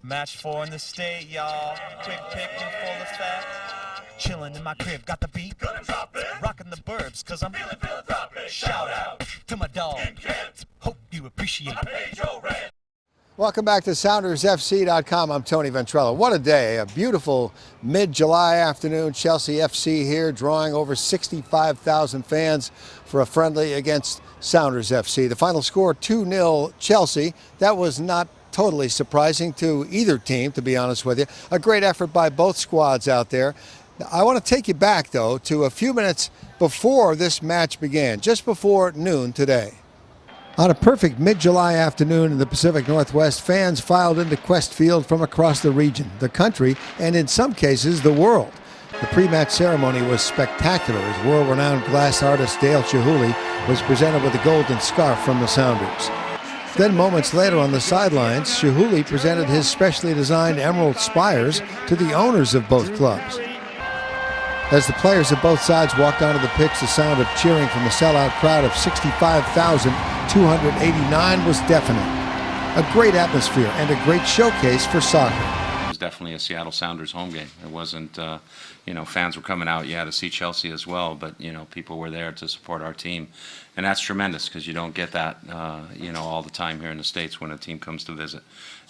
Match 4 in the state, y'all. Quick pick and full effect. Chillin' in my crib, got the beat. Rockin' the burbs, cause I'm feeling philanthropic. Shout out to my dog. Hope you appreciate it. Welcome back to SoundersFC.com. I'm Tony Ventrella. What a day. A beautiful mid-July afternoon. Chelsea FC here drawing over 65,000 fans for a friendly against Sounders FC. The final score 2-0 Chelsea. That was not totally surprising to either team, to be honest with you. A great effort by both squads out there. I want to take you back, though, to a few minutes before this match began, just before noon today. On a perfect mid-July afternoon in the Pacific Northwest, fans filed into Qwest Field from across the region, the country, and in some cases, the world. The pre-match ceremony was spectacular as world-renowned glass artist Dale Chihuly was presented with a golden scarf from the Sounders. Then moments later on the sidelines, Chihuly presented his specially designed emerald spires to the owners of both clubs. As the players of both sides walked onto the pitch, the sound of cheering from the sellout crowd of 65,289 was deafening. A great atmosphere and a great showcase for soccer. It was definitely a Seattle Sounders home game. It wasn't, fans were coming out, to see Chelsea as well, but, people were there to support our team. And that's tremendous because you don't get that, all the time here in the States when a team comes to visit.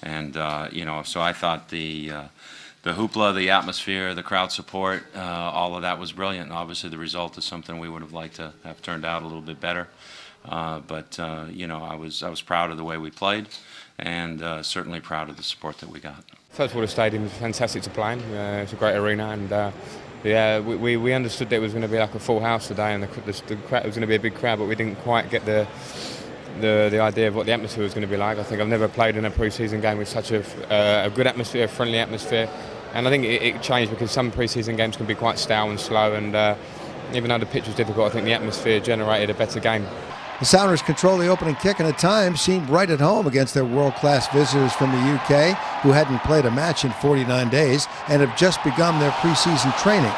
And, so I thought the hoopla, the atmosphere, the crowd support, all of that was brilliant. And obviously, the result is something we would have liked to have turned out a little bit better. I was proud of the way we played, and certainly proud of the support that we got. First of all, the stadium was fantastic to play in. It's a great arena, and we understood that it was going to be like a full house today, and the crowd was going to be a big crowd, but we didn't quite get the idea of what the atmosphere was going to be like. I think I've never played in a pre-season game with such a good atmosphere, a friendly atmosphere. And I think it changed because some pre-season games can be quite stale and slow, and even though the pitch was difficult, I think the atmosphere generated a better game. The Sounders control the opening kick and at times seemed right at home against their world-class visitors from the UK, who hadn't played a match in 49 days and have just begun their pre-season training.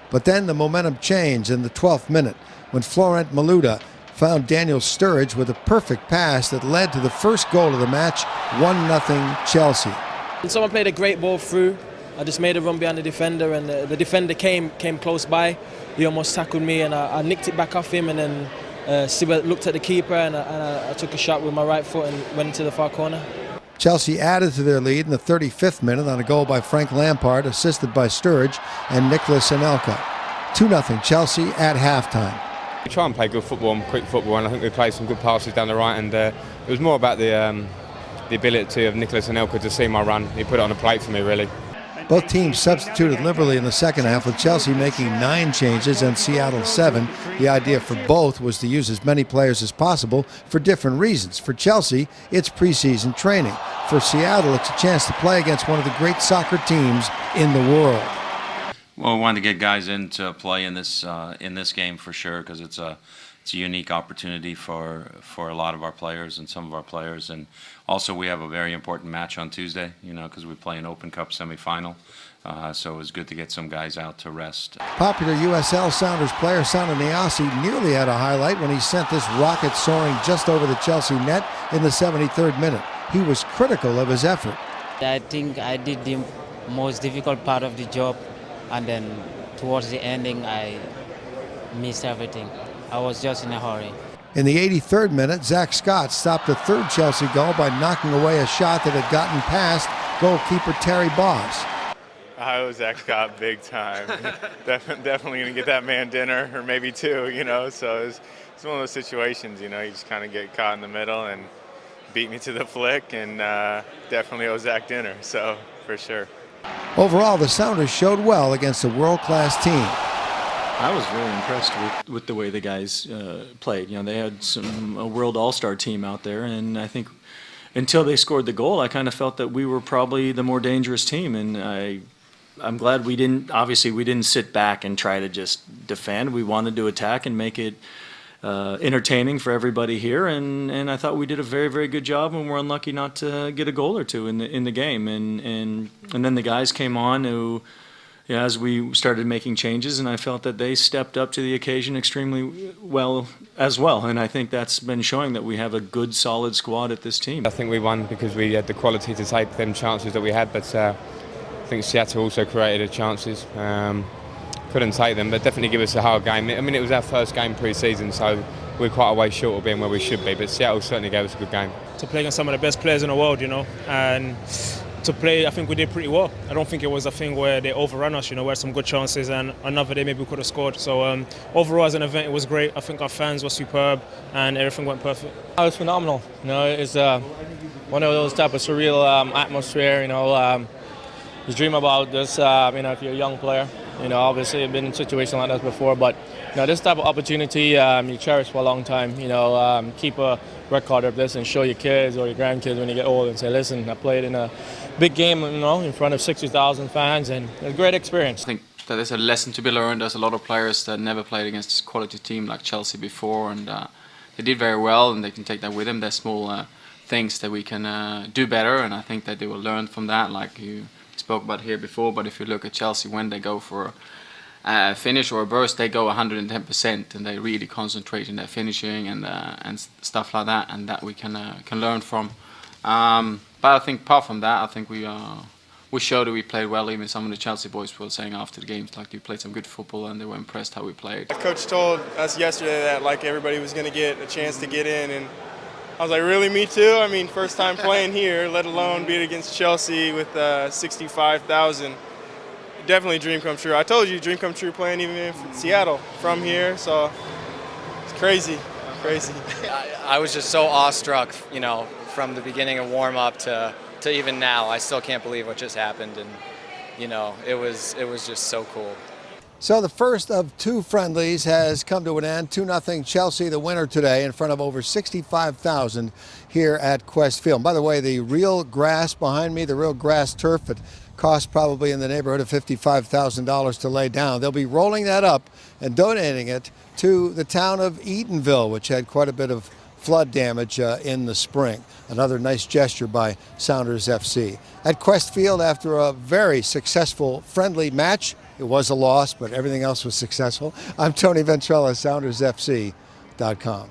But then the momentum changed in the 12th minute when Florent Malouda found Daniel Sturridge with a perfect pass that led to the first goal of the match, 1-0 Chelsea. Someone played a great ball through. I just made a run behind the defender, and the defender came close by. He almost tackled me, and I nicked it back off him, and then Siba looked at the keeper, and I took a shot with my right foot and went into the far corner. Chelsea added to their lead in the 35th minute on a goal by Frank Lampard, assisted by Sturridge and Nicolas Anelka. 2-0 Chelsea at halftime. We try and play good football and quick football, and I think we played some good passes down the right, and it was more about the ability of Nicolas Anelka to see my run. He put it on the plate for me, really. Both teams substituted liberally in the second half, with Chelsea making 9 changes and Seattle 7. The idea for both was to use as many players as possible for different reasons. For Chelsea, it's preseason training. For Seattle, it's a chance to play against one of the great soccer teams in the world. Well, we wanted to get guys in to play in this game for sure, because it's a unique opportunity for a lot of our players and some of our players. And also we have a very important match on Tuesday, because we play an Open Cup semifinal. So it was good to get some guys out to rest. Popular USL Sounders player Sana Niasi nearly had a highlight when he sent this rocket soaring just over the Chelsea net in the 73rd minute. He was critical of his effort. I think I did the most difficult part of the job, and then towards the ending I missed everything. I was just in a hurry. In the 83rd minute, Zach Scott stopped the third Chelsea goal by knocking away a shot that had gotten past goalkeeper Terry Boss. I owe Zach Scott big time. Definitely going to get that man dinner, or maybe 2, So it's one of those situations, you just kind of get caught in the middle and beat me to the flick, and definitely owe Zach dinner, so for sure. Overall, the Sounders showed well against a world-class team. I was very impressed with the way the guys played. They had a world all-star team out there, and I think until they scored the goal, I kind of felt that we were probably the more dangerous team. And I'm glad we didn't sit back and try to just defend. We wanted to attack and make it entertaining for everybody here, and I thought we did a very, very good job, and we're unlucky not to get a goal or two in the game. And then the guys came on who as we started making changes, and I felt that they stepped up to the occasion extremely well as well. And I think that's been showing that we have a good, solid squad at this team. I think we won because we had the quality to take them chances that we had, but I think Seattle also created the chances. Couldn't take them, but definitely give us a hard game. I mean, it was our first game pre-season, so we're quite a way short of being where we should be, but Seattle certainly gave us a good game. To play against some of the best players in the world, and to play, I think we did pretty well. I don't think it was a thing where they overrun us, we had some good chances, and another day maybe we could have scored. So overall as an event, it was great. I think our fans were superb, and everything went perfect. It was phenomenal. It's one of those type of surreal atmosphere. You dream about this. If you're a young player, obviously I've been in situations like that before, but this type of opportunity you cherish for a long time. Keep a record of this and show your kids or your grandkids when you get old and say, listen, I played in a big game, in front of 60,000 fans, and it's a great experience. I think that there's a lesson to be learned. There's a lot of players that never played against this quality team like Chelsea before, and they did very well, and they can take that with them. There's small things that we can do better, and I think that they will learn from that, like you spoke about here before. But if you look at Chelsea, when they go for a finish or a burst, they go 110%, and they really concentrate in their finishing and stuff like that, and that we can learn from. But I think apart from that, I think we showed that we played well. Even some of the Chelsea boys were saying after the games, like, you played some good football, and they were impressed how we played. Coach told us yesterday that everybody was going to get a chance to get in, and I was like, really, me too? I mean, first time playing here, let alone beat against Chelsea with 65,000. Definitely dream come true. I told you, dream come true playing even in Seattle from here, so it's crazy. I was just so awestruck, from the beginning of warm-up to even now. I still can't believe what just happened, and it was just so cool. So the first of two friendlies has come to an end. 2-0 Chelsea, the winner today, in front of over 65,000 here at Qwest Field. By the way, the real grass behind me, the real grass turf, it cost probably in the neighborhood of $55,000 to lay down. They'll be rolling that up and donating it to the town of Eatonville, which had quite a bit of flood damage in the spring. Another nice gesture by Sounders FC. At Qwest Field, after a very successful friendly match, it was a loss, but everything else was successful. I'm Tony Ventrella, SoundersFC.com.